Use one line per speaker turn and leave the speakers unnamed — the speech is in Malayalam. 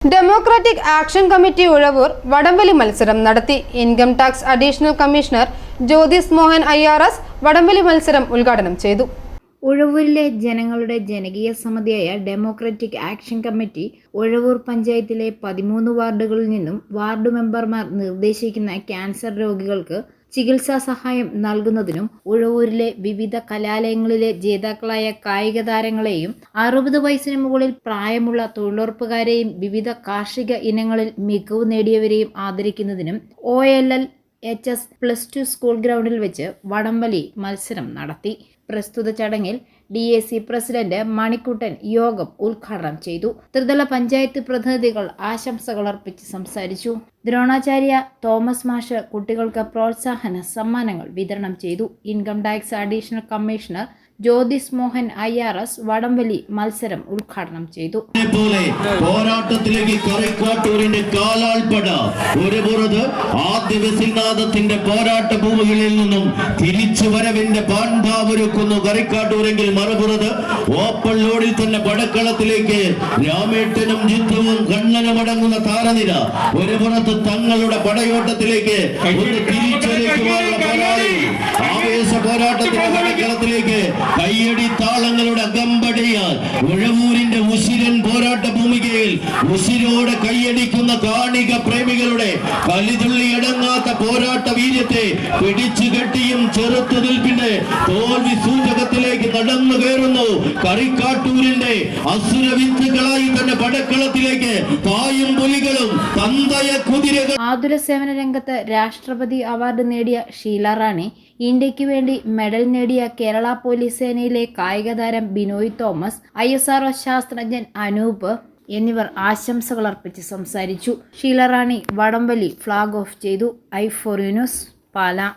ഡെമോക്രാറ്റിക് ആക്ഷൻ കമ്മിറ്റി ഉഴവൂർ വടംവലി മത്സരം നടത്തി. Income tax additional commissioner Jyothis Mohan IRS വടംവലി മത്സരം ഉദ്ഘാടനം ചെയ്തു.
ഉഴവൂരിലെ ജനങ്ങളുടെ ജനകീയ സമിതിയായ ഡെമോക്രാറ്റിക് ആക്ഷൻ കമ്മിറ്റി ഉഴവൂർ പഞ്ചായത്തിലെ 13 വാർഡുകളിൽ നിന്നും വാർഡ് മെമ്പർമാർ നിർദ്ദേശിക്കുന്ന ക്യാൻസർ രോഗികൾക്ക് ചികിത്സാ സഹായം നൽകുന്നതിനും ഉഴവൂരിലെ വിവിധ കലാലയങ്ങളിലെ ജേതാക്കളായ കായിക താരങ്ങളെയും 60 വയസ്സിന് മുകളിൽ പ്രായമുള്ള തൊഴിലുറപ്പുകാരെയും വിവിധ കാർഷിക ഇനങ്ങളിൽ മികവ് നേടിയവരെയും ആദരിക്കുന്നതിനും OLLHS +2 സ്കൂൾ ഗ്രൗണ്ടിൽ വെച്ച് വടംവലി മത്സരം നടത്തി. പ്രസ്തുത ചടങ്ങിൽ DAC പ്രസിഡന്റ് മണിക്കുട്ടൻ യോഗം ഉദ്ഘാടനം ചെയ്തു. ത്രിതല പഞ്ചായത്ത് പ്രതിനിധികൾ ആശംസകൾ അർപ്പിച്ച് സംസാരിച്ചു. ദ്രോണാചാര്യ തോമസ് മാഷ് കുട്ടികൾക്ക് പ്രോത്സാഹന സമ്മാനങ്ങൾ വിതരണം ചെയ്തു. Income tax additional commissioner Jyothis Mohan IRS വടംവലി മത്സരം ഉദ്ഘാടനം ചെയ്തു.
പോരാട്ടത്തിലേക്ക് കറിക്കാട്ടൂരിന്റെ കാലാൾപ്പട ഒരു പുറത്ത് ആദിവാസിനാഥത്തിന്റെ പോരാട്ട ഭൂമികളിൽ നിന്നും തിരിച്ചു വരവിന്റെ പാണ്ഡാവൊരുക്കുന്നു കറിക്കാട്ടൂരെങ്കിൽ മറുപുറത്ത് ഓപ്പൺ ലോഡിൽ തന്നെ പടക്കളത്തിലേക്ക് രാമേട്ടനും ജിത്തുവും കണ്ണനും അടങ്ങുന്ന താരനിര ഒരു പുറത്ത് തങ്ങളുടെ പടയോട്ടത്തിലേക്ക് ആവേശ പോരാട്ടത്തിന്റെ പടക്കളത്തിലേക്ക് കയ്യടി താളങ്ങളുടെ അകമ്പടിയാൽ ഉഴവൂരിന്റെ ഉശിരൻ പോരാട്ട ഭൂമികയിൽ ഉശിരോടെ കയ്യടിക്കുന്ന കാണിക പ്രേമികളുടെ കലിതുള്ളി അടങ്ങാത്ത പോരാട്ട വീര്യത്തെ പിടിച്ചു കെട്ടിയും ചെറുത്തു നിൽപ്പിന്റെ തോൽവി സൂചകത്തിലേക്ക് നടന്നു കയറുന്നു കറിക്കാട്ടൂരിന്റെ അസുരവിത്തുകളായി തന്നെ പടക്കളത്തിലേക്ക് പായും പുലികളും തന്തയ കുതിരകൾ.
ആതുര സേവന രംഗത്ത് രാഷ്ട്രപതി അവാർഡ് നേടിയ ഷീല റാണി, ഇന്ത്യക്ക് വേണ്ടി മെഡൽ നേടിയ കേരള പോലീസ് സേനയിലെ കായിക താരം ബിനോയ് തോമസ്, ISRO ശാസ്ത്രജ്ഞൻ അനൂപ് എന്നിവർ ആശംസകൾ അർപ്പിച്ച് സംസാരിച്ചു. ഷീല റാണി വടംവലി ഫ്ലാഗ് ഓഫ് ചെയ്തു. I4 news, Pala.